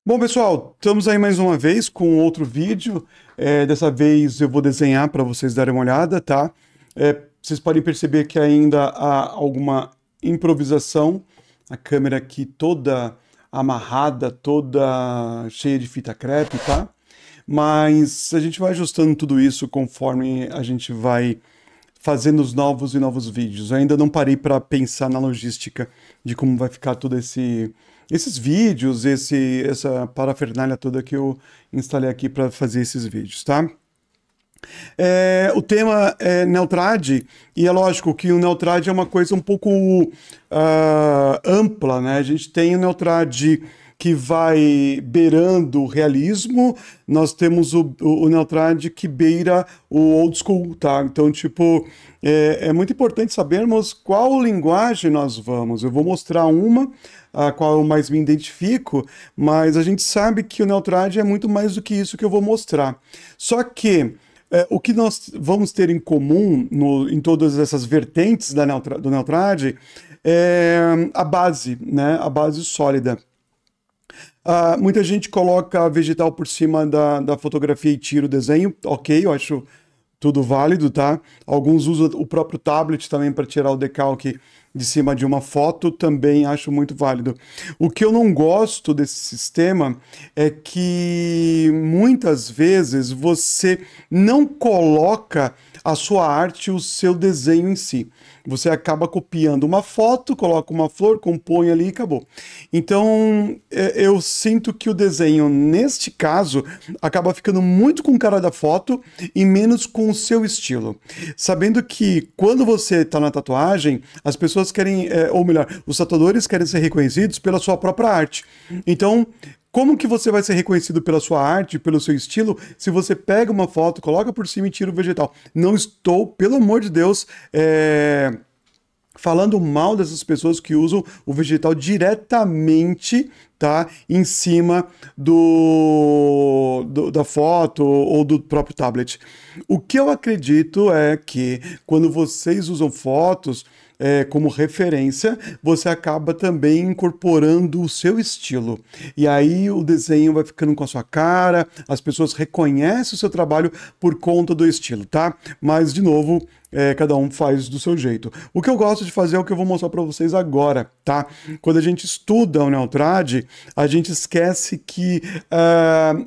Bom, pessoal, estamos aí mais uma vez com outro vídeo. Dessa vez eu vou desenhar para vocês darem uma olhada, tá? Vocês podem perceber que ainda há alguma improvisação. A câmera aqui toda amarrada, toda cheia de fita crepe, tá? Mas a gente vai ajustando tudo isso conforme a gente vai fazendo os novos e novos vídeos. Eu ainda não parei para pensar na logística de como vai ficar todo esses vídeos, essa parafernália toda que eu instalei aqui para fazer esses vídeos, tá? O tema é Neotrad, e é lógico que o Neotrad é uma coisa um pouco ampla, né? A gente tem o Neotrad que vai beirando o realismo, nós temos o Neotrad que beira o old school, tá? Então, tipo, é muito importante sabermos qual linguagem nós vamos. Eu vou mostrar uma, a qual eu mais me identifico, mas a gente sabe que o Neotrad é muito mais do que isso que eu vou mostrar. Só que o que nós vamos ter em comum em todas essas vertentes do Neotrad é a base, né? A base sólida. Muita gente coloca vegetal por cima da fotografia e tira o desenho. Ok, eu acho tudo válido, tá? Alguns usam o próprio tablet também para tirar o decalque de cima de uma foto, também acho muito válido. O que eu não gosto desse sistema é que muitas vezes você não coloca a sua arte, o seu desenho em si. Você acaba copiando uma foto, coloca uma flor, compõe ali e acabou. Então, eu sinto que o desenho, neste caso, acaba ficando muito com cara da foto e menos com o seu estilo. Sabendo que quando você está na tatuagem, as pessoas querem, ou melhor, os tatuadores querem ser reconhecidos pela sua própria arte. Então, como que você vai ser reconhecido pela sua arte, pelo seu estilo, se você pega uma foto, coloca por cima e tira o vegetal? Não estou, pelo amor de Deus, falando mal dessas pessoas que usam o vegetal diretamente, tá, em cima da foto ou do próprio tablet. O que eu acredito é que quando vocês usam fotos como referência, você acaba também incorporando o seu estilo. E aí o desenho vai ficando com a sua cara, as pessoas reconhecem o seu trabalho por conta do estilo, tá? Mas, de novo, cada um faz do seu jeito. O que eu gosto de fazer é o que eu vou mostrar para vocês agora, tá? Quando a gente estuda o Neotrad, a gente esquece que...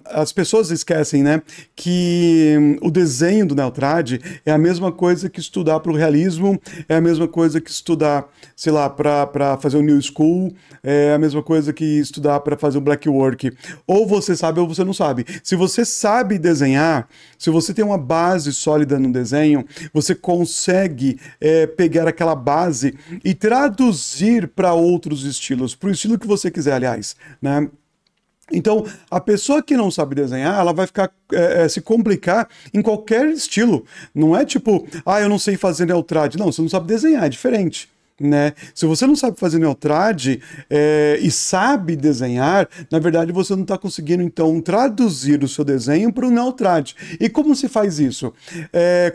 as pessoas esquecem, né? Que o desenho do Neotrad é a mesma coisa que estudar para o realismo, é a mesma coisa que estudar, sei lá, para fazer o New School, é a mesma coisa que estudar para fazer o Black Work. Ou você sabe ou você não sabe. Se você sabe desenhar, se você tem uma base sólida no desenho, você consegue pegar aquela base e traduzir para outros estilos, para o estilo que você quiser, aliás, né? Então, a pessoa que não sabe desenhar, ela vai ficar se complicar em qualquer estilo. Não é tipo, eu não sei fazer Neotrad. Não, você não sabe desenhar, é diferente. Né? Se você não sabe fazer Neotrad e sabe desenhar, na verdade você não está conseguindo então traduzir o seu desenho para o Neotrad. E como se faz isso?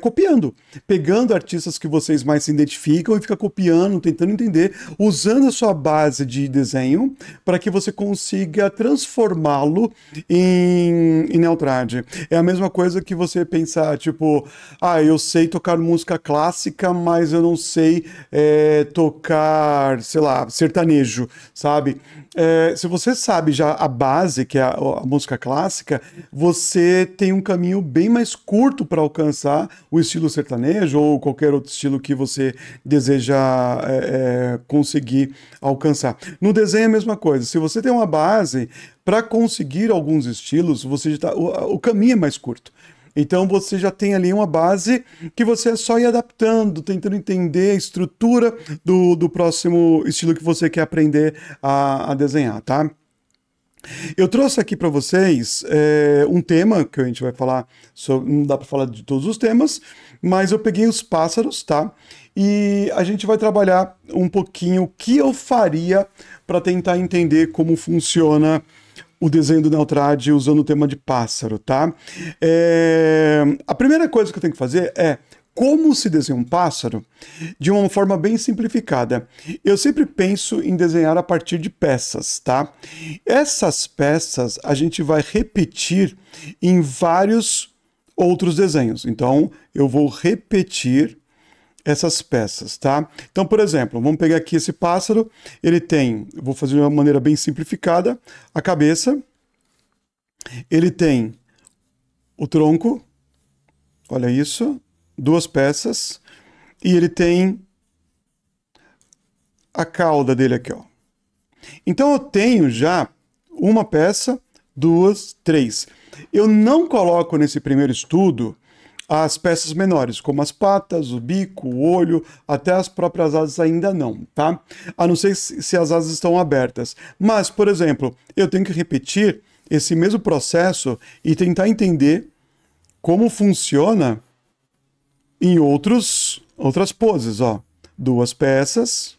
Copiando, pegando artistas que vocês mais se identificam e fica copiando, tentando entender, usando a sua base de desenho para que você consiga transformá-lo em Neotrad. É a mesma coisa que você pensar, tipo, eu sei tocar música clássica, mas eu não sei tocar, sei lá, sertanejo, sabe? Se você sabe já a base, que é a música clássica, você tem um caminho bem mais curto para alcançar o estilo sertanejo ou qualquer outro estilo que você deseja conseguir alcançar. No desenho é a mesma coisa. Se você tem uma base, para conseguir alguns estilos, o caminho é mais curto. Então você já tem ali uma base que você é só ir adaptando, tentando entender a estrutura do próximo estilo que você quer aprender a desenhar, tá? Eu trouxe aqui para vocês um tema que a gente vai falar sobre, não dá para falar de todos os temas, mas eu peguei os pássaros, tá? E a gente vai trabalhar um pouquinho o que eu faria para tentar entender como funciona o desenho do Neotrad usando o tema de pássaro, tá? A primeira coisa que eu tenho que fazer é como se desenha um pássaro de uma forma bem simplificada. Eu sempre penso em desenhar a partir de peças, tá? Essas peças a gente vai repetir em vários outros desenhos. Então, eu vou repetir essas peças, tá? Então, por exemplo, vamos pegar aqui esse pássaro, ele tem, vou fazer de uma maneira bem simplificada, a cabeça, ele tem o tronco, olha isso, duas peças, e ele tem a cauda dele aqui, ó. Então eu tenho já uma peça, duas, três. Eu não coloco nesse primeiro estudo as peças menores, como as patas, o bico, o olho, até as próprias asas ainda não, tá? A não ser se as asas estão abertas. Mas, por exemplo, eu tenho que repetir esse mesmo processo e tentar entender como funciona em outras poses, ó. Duas peças,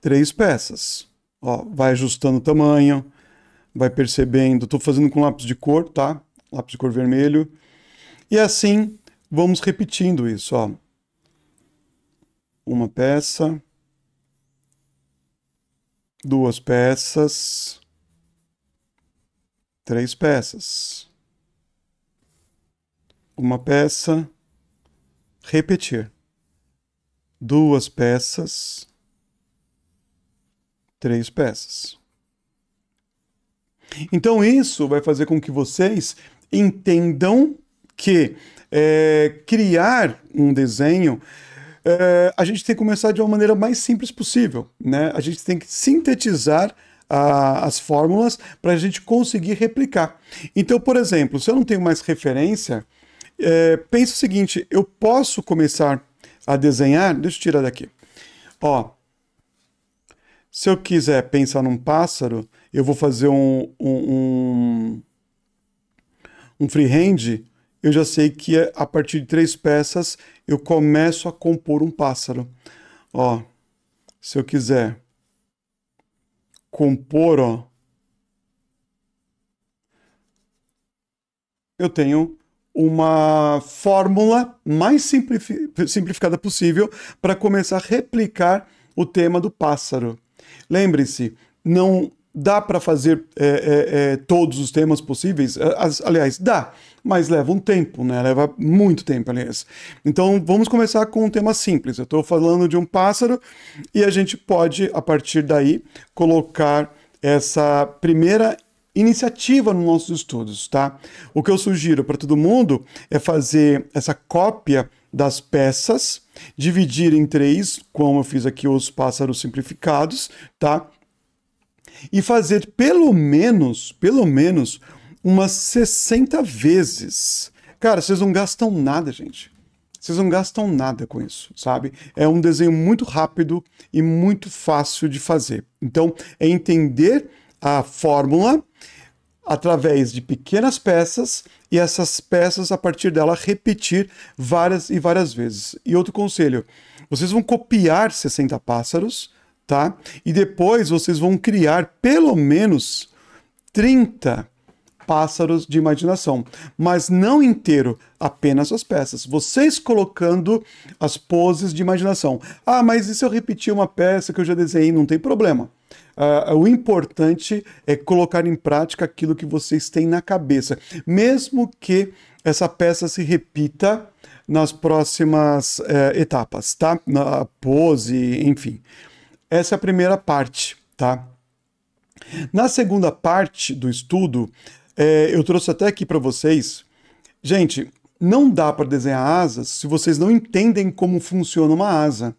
três peças. Ó, vai ajustando o tamanho, vai percebendo. Estou fazendo com lápis de cor, tá? Lápis de cor vermelho. E assim, vamos repetindo isso, ó. Uma peça, duas peças, três peças. Uma peça, repetir. Duas peças, três peças. Então isso vai fazer com que vocês entendam que criar um desenho, a gente tem que começar de uma maneira mais simples possível, né? A gente tem que sintetizar as fórmulas para a gente conseguir replicar. Então, por exemplo, se eu não tenho mais referência, pensa o seguinte, eu posso começar a desenhar, deixa eu tirar daqui, ó, se eu quiser pensar num pássaro, eu vou fazer um freehand, eu já sei que a partir de três peças eu começo a compor um pássaro. Ó, se eu quiser compor, ó, eu tenho uma fórmula mais simplificada possível para começar a replicar o tema do pássaro. Lembre-se, não dá para fazer todos os temas possíveis, aliás, dá, mas leva um tempo, né? Leva muito tempo, aliás. Então, vamos começar com um tema simples. Eu estou falando de um pássaro e a gente pode, a partir daí, colocar essa primeira iniciativa nos nossos estudos, tá? O que eu sugiro para todo mundo é fazer essa cópia das peças, dividir em três, como eu fiz aqui os pássaros simplificados, tá? E fazer pelo menos umas 60 vezes. Cara, vocês não gastam nada, gente. Vocês não gastam nada com isso, sabe? É um desenho muito rápido e muito fácil de fazer. Então, é entender a fórmula através de pequenas peças e essas peças, a partir dela, repetir várias e várias vezes. E outro conselho, vocês vão copiar 60 pássaros, tá? E depois vocês vão criar pelo menos 30 pássaros de imaginação, mas não inteiro, apenas as peças. Vocês colocando as poses de imaginação. Ah, mas e se eu repetir uma peça que eu já desenhei? Não tem problema. O importante é colocar em prática aquilo que vocês têm na cabeça, mesmo que essa peça se repita nas próximas etapas, tá? Na pose, enfim. Essa é a primeira parte, tá? Na segunda parte do estudo, eu trouxe até aqui para vocês. Gente, não dá para desenhar asas se vocês não entendem como funciona uma asa.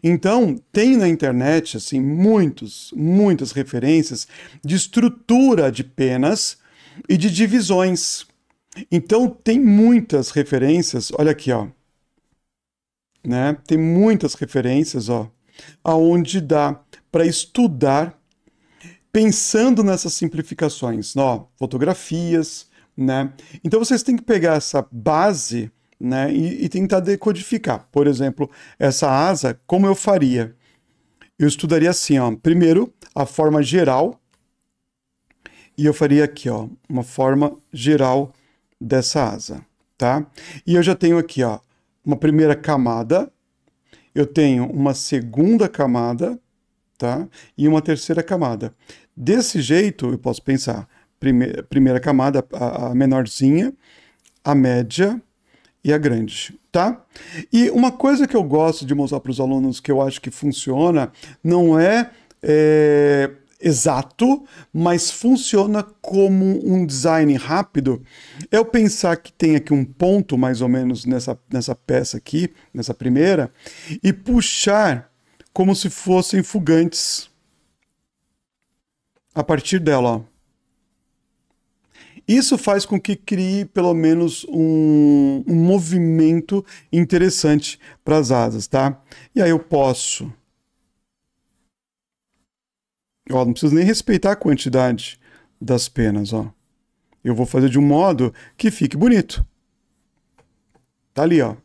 Então, tem na internet assim muitas referências de estrutura de penas e de divisões. Então, tem muitas referências, olha aqui, ó. Né? Tem muitas referências, ó, aonde dá para estudar pensando nessas simplificações, ó, fotografias, né? Então vocês têm que pegar essa base, né, e tentar decodificar. Por exemplo, essa asa, como eu faria? Eu estudaria assim, ó, primeiro a forma geral, e eu faria aqui, ó, uma forma geral dessa asa, tá? E eu já tenho aqui, ó, uma primeira camada, eu tenho uma segunda camada, tá? E uma terceira camada. Desse jeito, eu posso pensar, primeira camada, a menorzinha, a média e a grande, tá? E uma coisa que eu gosto de mostrar para os alunos que eu acho que funciona, não é exato, mas funciona como um design rápido, é eu pensar que tem aqui um ponto, mais ou menos, nessa peça aqui, nessa primeira, e puxar como se fossem fugantes a partir dela, ó. Isso faz com que crie pelo menos um movimento interessante para as asas, tá? E aí eu posso... Ó, não preciso nem respeitar a quantidade das penas, ó. Eu vou fazer de um modo que fique bonito. Tá ali, ó.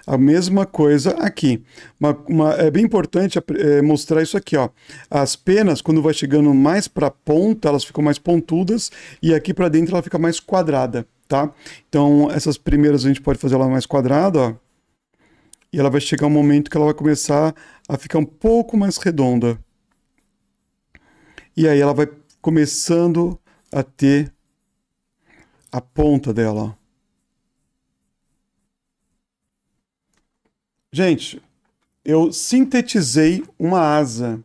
A mesma coisa aqui. É bem importante mostrar isso aqui, ó. As penas, quando vai chegando mais para a ponta, elas ficam mais pontudas e aqui para dentro ela fica mais quadrada, tá? Então, essas primeiras a gente pode fazer ela mais quadrada, ó. E ela vai chegar um momento que ela vai começar a ficar um pouco mais redonda. E aí ela vai começando a ter a ponta dela, ó. Gente, eu sintetizei uma asa.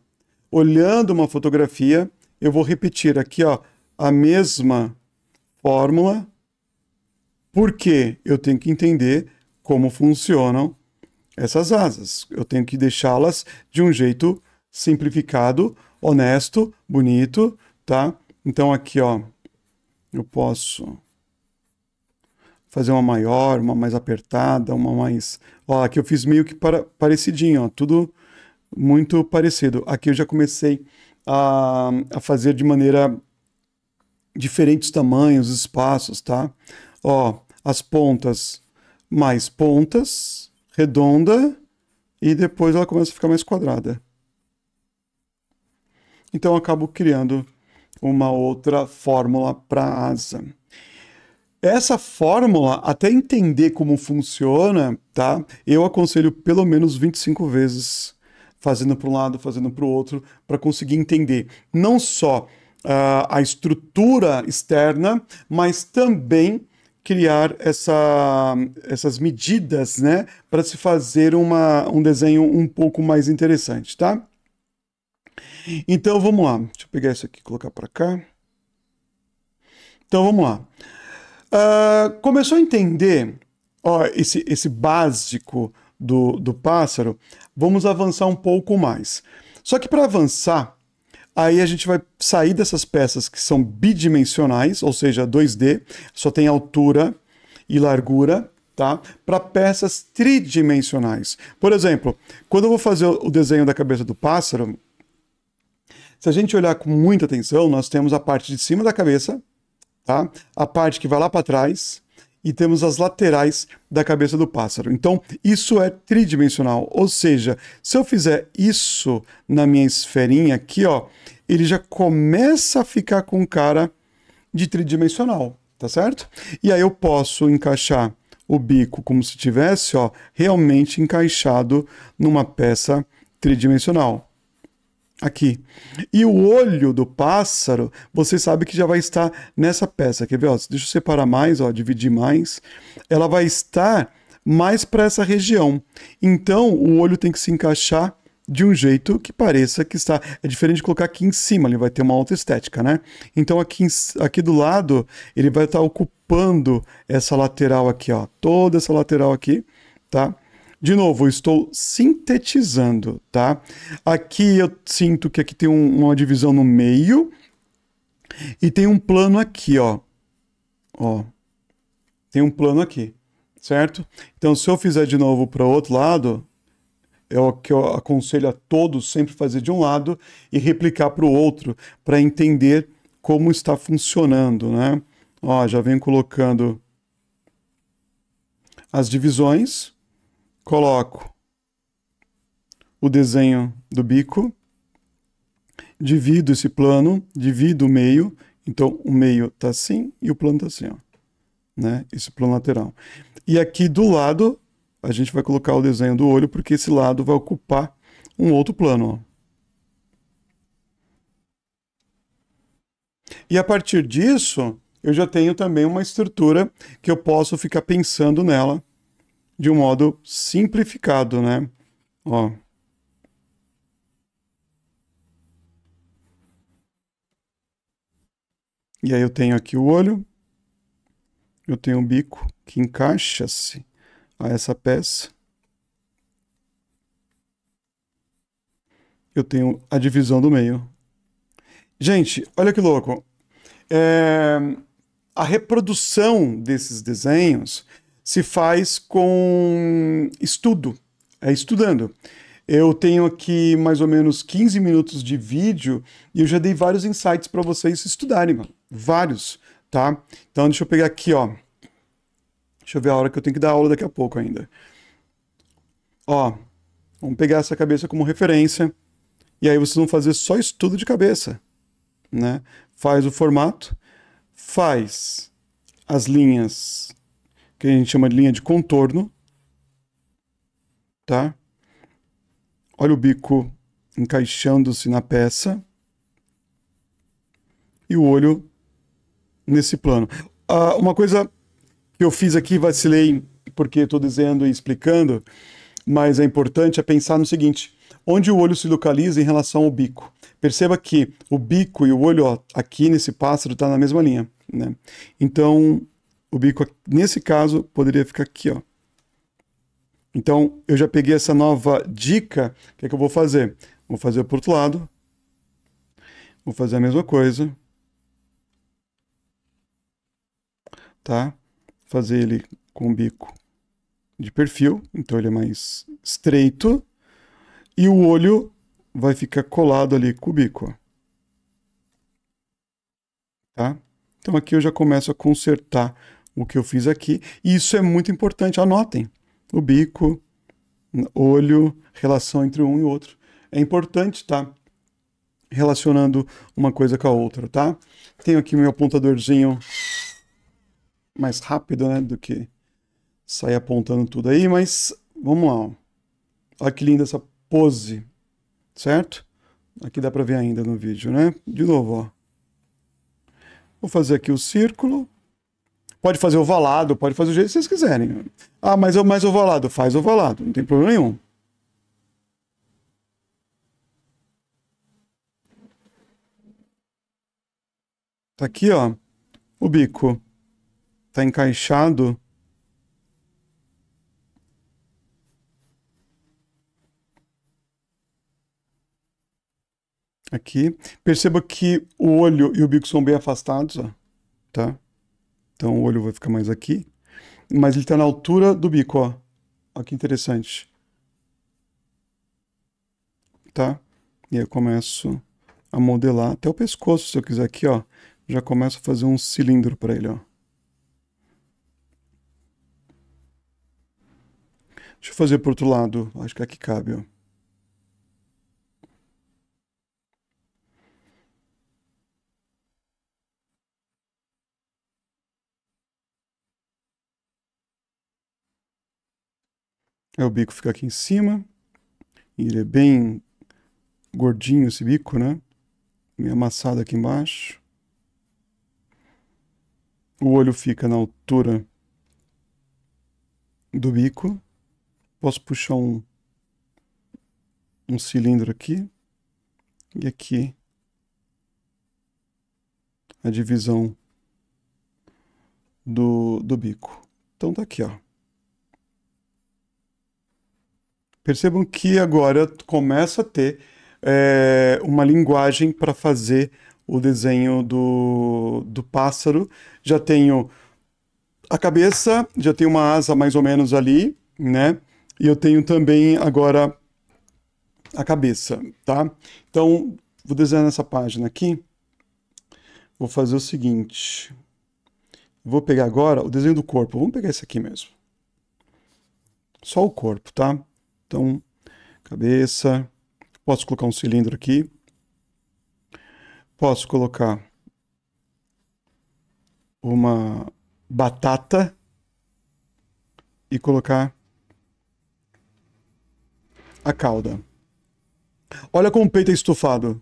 Olhando uma fotografia, eu vou repetir aqui, ó, a mesma fórmula, porque eu tenho que entender como funcionam essas asas. Eu tenho que deixá-las de um jeito simplificado, honesto, bonito, tá? Então aqui, ó, eu posso fazer uma maior, uma mais apertada, uma mais... Ó, aqui eu fiz meio que parecidinho, ó, tudo muito parecido. Aqui eu já comecei a fazer de maneira diferentes tamanhos, espaços, tá? Ó, as pontas mais pontas, redonda, e depois ela começa a ficar mais quadrada. Então eu acabo criando uma outra fórmula para a asa. Essa fórmula, até entender como funciona, tá? Eu aconselho pelo menos 25 vezes, fazendo para um lado, fazendo para o outro, para conseguir entender não só a estrutura externa, mas também criar essas medidas, né? Para se fazer um desenho um pouco mais interessante, tá? Então vamos lá. Deixa eu pegar isso aqui e colocar para cá. Então vamos lá. Começou a entender, ó, esse básico do pássaro, vamos avançar um pouco mais. Só que para avançar, aí a gente vai sair dessas peças que são bidimensionais, ou seja, 2D, só tem altura e largura, tá? Para peças tridimensionais. Por exemplo, quando eu vou fazer o desenho da cabeça do pássaro, se a gente olhar com muita atenção, nós temos a parte de cima da cabeça, tá? A parte que vai lá para trás e temos as laterais da cabeça do pássaro. Então, isso é tridimensional, ou seja, se eu fizer isso na minha esferinha aqui, ó, ele já começa a ficar com cara de tridimensional, tá certo? E aí eu posso encaixar o bico como se tivesse, ó, realmente encaixado numa peça tridimensional. Aqui. E o olho do pássaro, você sabe que já vai estar nessa peça. Quer ver? Ó, deixa eu separar mais, ó, dividir mais. Ela vai estar mais para essa região. Então, o olho tem que se encaixar de um jeito que pareça que está... É diferente de colocar aqui em cima, ele vai ter uma outra estética, né? Então, aqui do lado, ele vai estar ocupando essa lateral aqui, ó. Toda essa lateral aqui, tá? De novo, eu estou sintetizando, tá? Aqui eu sinto que aqui tem uma divisão no meio e tem um plano aqui, ó. Ó. Tem um plano aqui, certo? Então, se eu fizer de novo para o outro lado, é o que eu aconselho a todos sempre fazer de um lado e replicar para o outro, para entender como está funcionando, né? Ó, já venho colocando as divisões. Coloco o desenho do bico, divido esse plano, divido o meio, então o meio está assim e o plano está assim, ó, né? Esse plano lateral. E aqui do lado, a gente vai colocar o desenho do olho, porque esse lado vai ocupar um outro plano, ó. E a partir disso, eu já tenho também uma estrutura que eu posso ficar pensando nela de um modo simplificado, né? Ó. E aí eu tenho aqui o olho, eu tenho o bico que encaixa-se a essa peça. Eu tenho a divisão do meio. Gente, olha que louco. É, a reprodução desses desenhos se faz com estudo, estudando. Eu tenho aqui mais ou menos 15 minutos de vídeo e eu já dei vários insights para vocês estudarem, mano. Vários, tá? Então deixa eu pegar aqui, ó. Deixa eu ver a hora que eu tenho que dar aula daqui a pouco ainda. Ó, vamos pegar essa cabeça como referência e aí vocês vão fazer só estudo de cabeça, né? Faz o formato, faz as linhas que a gente chama de linha de contorno, tá? Olha o bico encaixando-se na peça e o olho nesse plano. Uma coisa que eu fiz aqui, vacilei porque estou desenhando e explicando, mas é importante pensar no seguinte: onde o olho se localiza em relação ao bico. Perceba que o bico e o olho, ó, aqui nesse pássaro está na mesma linha, né? Então, o bico, nesse caso, poderia ficar aqui, ó. Então, eu já peguei essa nova dica. O que é que eu vou fazer? Vou fazer para o outro lado. Vou fazer a mesma coisa. Tá? Fazer ele com o bico de perfil. Então, ele é mais estreito. E o olho vai ficar colado ali com o bico, ó. Tá? Então, aqui eu já começo a consertar o que eu fiz aqui. E isso é muito importante. Anotem. O bico, olho, relação entre um e outro. É importante, tá? Relacionando uma coisa com a outra, tá? Tenho aqui meu apontadorzinho mais rápido, né, do que sair apontando tudo aí, mas vamos lá, ó. Olha que linda essa pose, certo? Aqui dá pra ver ainda no vídeo, né? De novo, ó. Vou fazer aqui o círculo. Pode fazer ovalado, pode fazer o jeito que vocês quiserem. Ah, mas é mais ovalado. Faz ovalado, não tem problema nenhum. Tá aqui, ó. O bico tá encaixado. Aqui. Perceba que o olho e o bico são bem afastados, ó. Tá? Então o olho vai ficar mais aqui. Mas ele tá na altura do bico, ó. Olha que interessante. Tá? E aí eu começo a modelar até o pescoço, se eu quiser aqui, ó. Já começo a fazer um cilindro para ele, ó. Deixa eu fazer pro outro lado. Acho que aqui cabe, ó. Aí o bico fica aqui em cima. E ele é bem gordinho esse bico, né? Meio amassado aqui embaixo. O olho fica na altura do bico. Posso puxar um cilindro aqui. E aqui a divisão do bico. Então tá aqui, ó. Percebam que agora começa a ter uma linguagem para fazer o desenho do pássaro. Já tenho a cabeça, já tenho uma asa mais ou menos ali, né? E eu tenho também agora a cabeça, tá? Então, vou desenhar nessa página aqui. Vou fazer o seguinte. Vou pegar agora o desenho do corpo. Vamos pegar esse aqui mesmo. Só o corpo, tá? Então, cabeça. Posso colocar um cilindro aqui. Posso colocar uma batata. e colocar a cauda. Olha como o peito é estufado.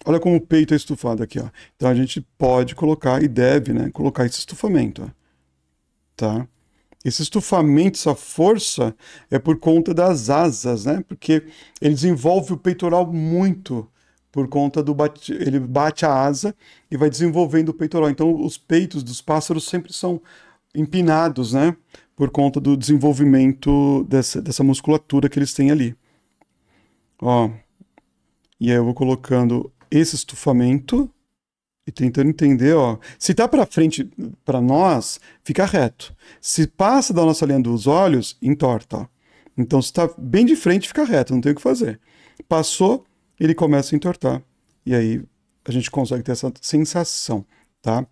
Olha como o peito é estufado aqui, ó. Então a gente pode colocar e deve, né, colocar esse estufamento, ó. Tá? Esse estufamento, essa força é por conta das asas, né? Porque ele desenvolve o peitoral muito por conta do ele bate a asa e vai desenvolvendo o peitoral. Então os peitos dos pássaros sempre são empinados, né? Por conta do desenvolvimento dessa musculatura que eles têm ali. Ó, e aí eu vou colocando esse estufamento e tentando entender, ó. Se tá para frente para nós, fica reto. Se passa da nossa linha dos olhos, entorta, ó. Então se tá bem de frente, fica reto, não tem o que fazer. Passou, ele começa a entortar. E aí a gente consegue ter essa sensação, tá?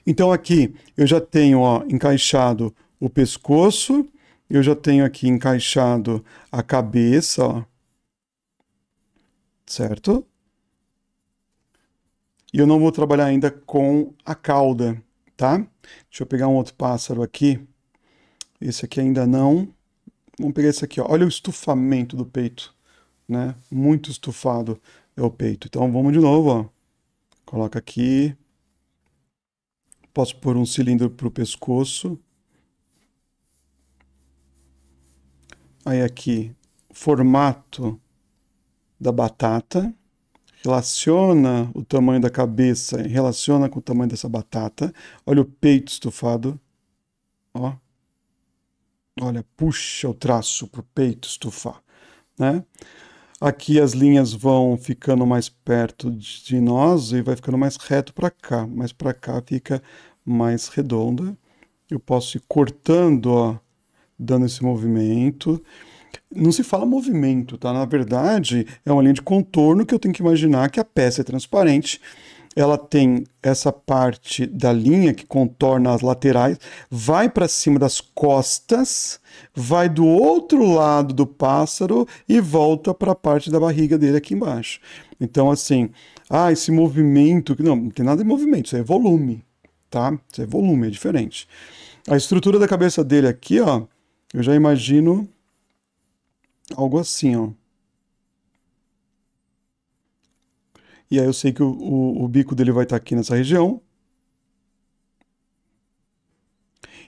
Então aqui eu já tenho, ó, encaixado o pescoço, eu já tenho aqui encaixado a cabeça, ó. Certo? E eu não vou trabalhar ainda com a cauda, tá? Deixa eu pegar um outro pássaro aqui. Esse aqui ainda não. Vamos pegar esse aqui, ó. Olha o estufamento do peito, né? Muito estufado é o peito. Então vamos de novo, ó. Coloca aqui. Posso pôr um cilindro para o pescoço. Aí aqui, formato da batata. Relaciona o tamanho da cabeça, relaciona com o tamanho dessa batata. Olha o peito estufado. Ó. Olha, puxa o traço para o peito estufar, né? Aqui as linhas vão ficando mais perto de nós e vai ficando mais reto para cá. Mas para cá fica mais redonda. Eu posso ir cortando, ó, dando esse movimento. Não se fala movimento, tá? Na verdade, é uma linha de contorno que eu tenho que imaginar que a peça é transparente. Ela tem essa parte da linha que contorna as laterais, vai para cima das costas, vai do outro lado do pássaro e volta para a parte da barriga dele aqui embaixo. Então, assim, esse movimento... Não tem nada de movimento, isso é volume, tá? Isso é volume, é diferente. A estrutura da cabeça dele aqui, ó, eu já imagino algo assim, ó. E aí eu sei que o bico dele vai estar aqui nessa região.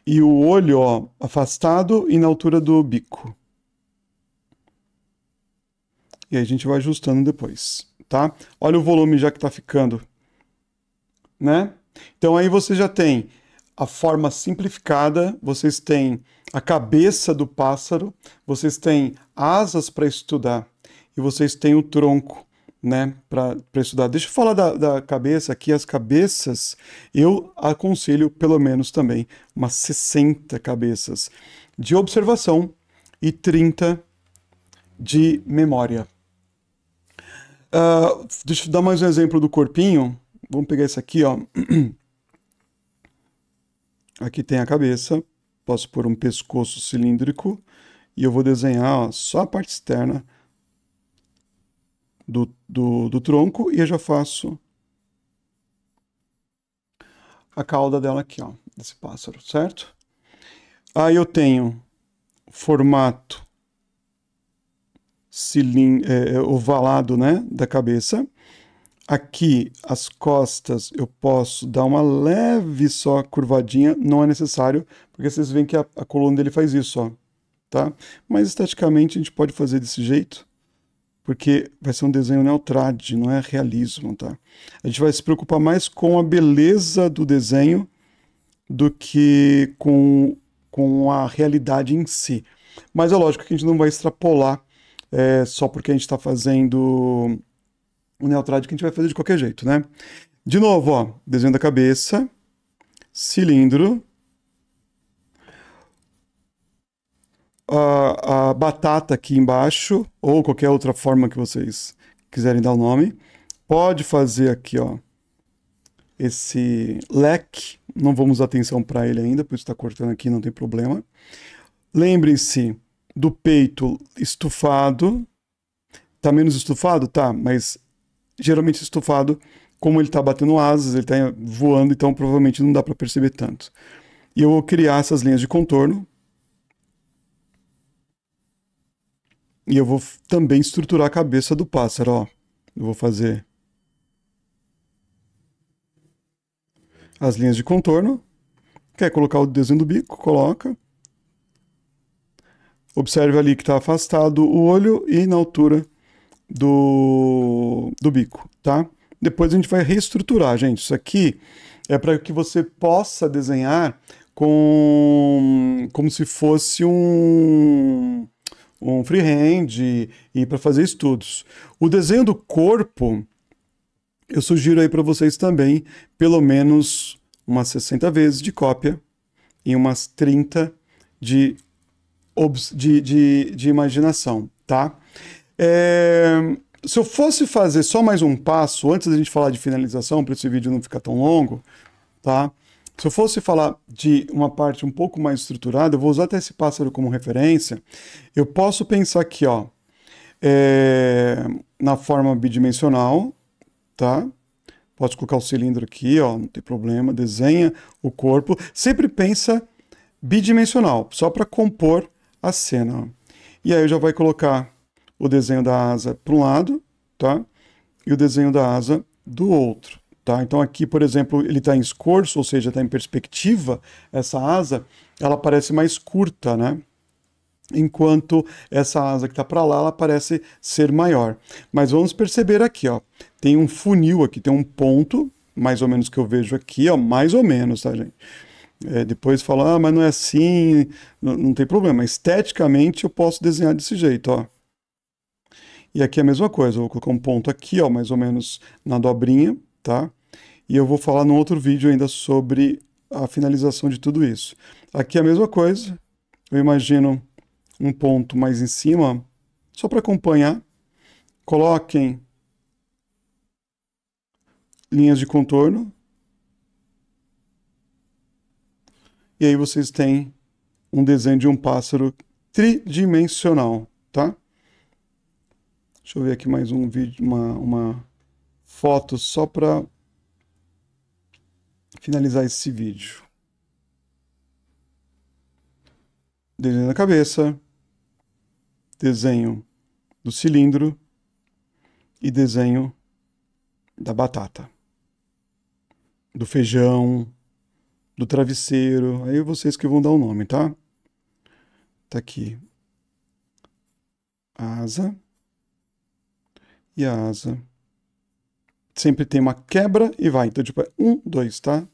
E o olho, ó, afastado e na altura do bico. E aí a gente vai ajustando depois, tá? Olha o volume já que tá ficando, né? Então aí você já tem a forma simplificada, vocês têm a cabeça do pássaro, vocês têm asas para estudar e vocês têm o tronco, né, para estudar. Deixa eu falar da cabeça aqui. As cabeças, eu aconselho pelo menos também umas 60 cabeças de observação e 30 de memória. Deixa eu dar mais um exemplo do corpinho. Vamos pegar esse aqui, ó. Aqui tem a cabeça, posso pôr um pescoço cilíndrico e eu vou desenhar, ó, só a parte externa do tronco e eu já faço a cauda dela aqui, ó, desse pássaro, certo? Aí eu tenho formato ovalado, né, da cabeça. Aqui, as costas, eu posso dar uma leve só curvadinha, não é necessário, porque vocês veem que a coluna dele faz isso, ó, tá? Mas esteticamente a gente pode fazer desse jeito, porque vai ser um desenho neotrad, não é realismo, tá? A gente vai se preocupar mais com a beleza do desenho do que com a realidade em si. Mas é lógico que a gente não vai extrapolar só porque a gente está fazendo o neotrad, que a gente vai fazer de qualquer jeito, né? De novo, ó, desenho da cabeça, cilindro, a batata aqui embaixo, ou qualquer outra forma que vocês quiserem dar o nome. Pode fazer aqui, ó, esse leque. Não vamos dar atenção para ele ainda, por isso está cortando aqui, não tem problema. Lembrem-se do peito estufado. Tá menos estufado? Tá, mas geralmente estufado, como ele está batendo asas, ele está voando, então provavelmente não dá para perceber tanto. E eu vou criar essas linhas de contorno, E eu vou também estruturar a cabeça do pássaro, ó. Eu vou fazer as linhas de contorno. Quer colocar o desenho do bico? Coloca. Observe ali que está afastado o olho e na altura do bico, tá? Depois a gente vai reestruturar, gente. Isso aqui é para que você possa desenhar como se fosse um freehand e para fazer estudos. O desenho do corpo, eu sugiro aí para vocês também, pelo menos umas 60 vezes de cópia e umas 30 de imaginação, tá? Se eu fosse fazer só mais um passo, antes da gente falar de finalização, para esse vídeo não ficar tão longo, tá? Se eu fosse falar de uma parte um pouco mais estruturada, eu vou usar até esse pássaro como referência, eu posso pensar aqui, ó, na forma bidimensional, tá? Posso colocar o cilindro aqui, ó, não tem problema, desenha o corpo, sempre pensa bidimensional, só para compor a cena, ó. E aí eu já vai colocar o desenho da asa para um lado, tá? E o desenho da asa do outro, tá? Então aqui, por exemplo, ele está em escorço, ou seja, está em perspectiva, essa asa, ela parece mais curta, né? Enquanto essa asa que está para lá, ela parece ser maior. Mas vamos perceber aqui, ó, tem um funil aqui, tem um ponto, mais ou menos que eu vejo aqui, ó, mais ou menos, tá, gente? Depois falar, mas não é assim, não tem problema. Esteticamente eu posso desenhar desse jeito, ó. E aqui é a mesma coisa, eu vou colocar um ponto aqui, ó, mais ou menos na dobrinha, tá? E eu vou falar num outro vídeo ainda sobre a finalização de tudo isso. Aqui é a mesma coisa, eu imagino um ponto mais em cima, só para acompanhar. Coloquem linhas de contorno. E aí vocês têm um desenho de um pássaro tridimensional, tá? Deixa eu ver aqui mais um vídeo, uma foto só para finalizar esse vídeo. Desenho da cabeça, desenho do cilindro e desenho da batata, do feijão, do travesseiro, aí vocês que vão dar o nome, tá? Tá aqui a asa e a asa. Sempre tem uma quebra e vai. Então, tipo, é 1, 2, tá?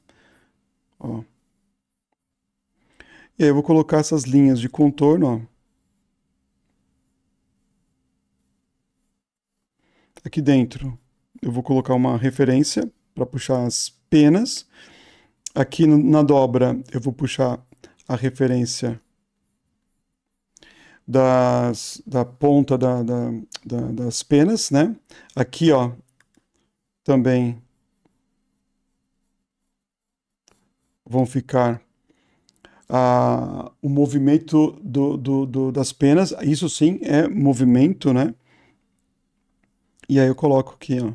Ó. E aí eu vou colocar essas linhas de contorno, ó. Aqui dentro eu vou colocar uma referência para puxar as penas. Aqui na dobra eu vou puxar a referência da ponta das penas, né? Aqui, ó, também vão ficar o movimento das penas. Isso sim é movimento, né? E aí eu coloco aqui, ó,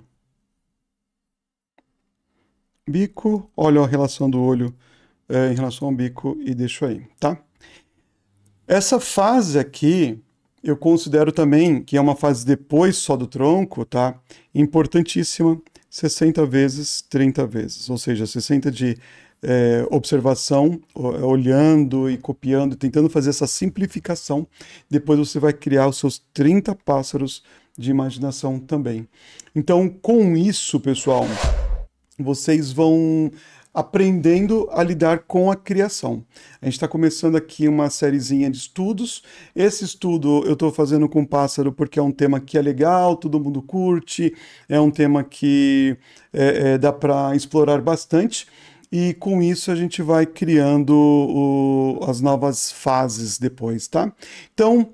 bico, olho a relação do olho em relação ao bico e deixo aí, tá? Essa fase aqui, eu considero também que é uma fase depois só do tronco, tá? Importantíssima, 60 vezes, 30 vezes, ou seja, 60 de observação, olhando e copiando, tentando fazer essa simplificação. Depois você vai criar os seus 30 pássaros de imaginação também. Então, com isso, pessoal, vocês vão aprendendo a lidar com a criação. A gente está começando aqui uma sériezinha de estudos. Esse estudo eu estou fazendo com pássaro porque é um tema que é legal, todo mundo curte, é um tema que dá para explorar bastante. E com isso a gente vai criando as novas fases depois, tá? Então,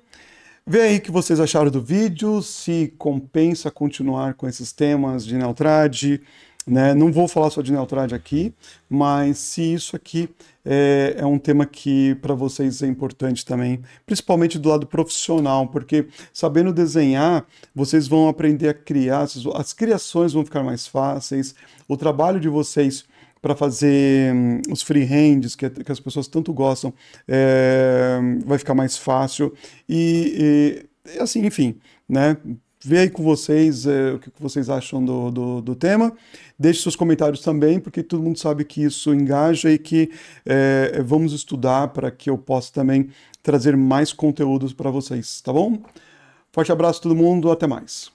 vê aí o que vocês acharam do vídeo, se compensa continuar com esses temas de Neotrad, né? Não vou falar só de Neotrad aqui, mas se isso aqui é um tema que para vocês é importante também, principalmente do lado profissional, porque sabendo desenhar, vocês vão aprender a criar, as criações vão ficar mais fáceis, o trabalho de vocês para fazer os freehands que as pessoas tanto gostam vai ficar mais fácil e assim, enfim, né? Vê aí com vocês o que vocês acham do tema. Deixe seus comentários também, porque todo mundo sabe que isso engaja e que vamos estudar para que eu possa também trazer mais conteúdos para vocês, tá bom? Forte abraço a todo mundo, até mais.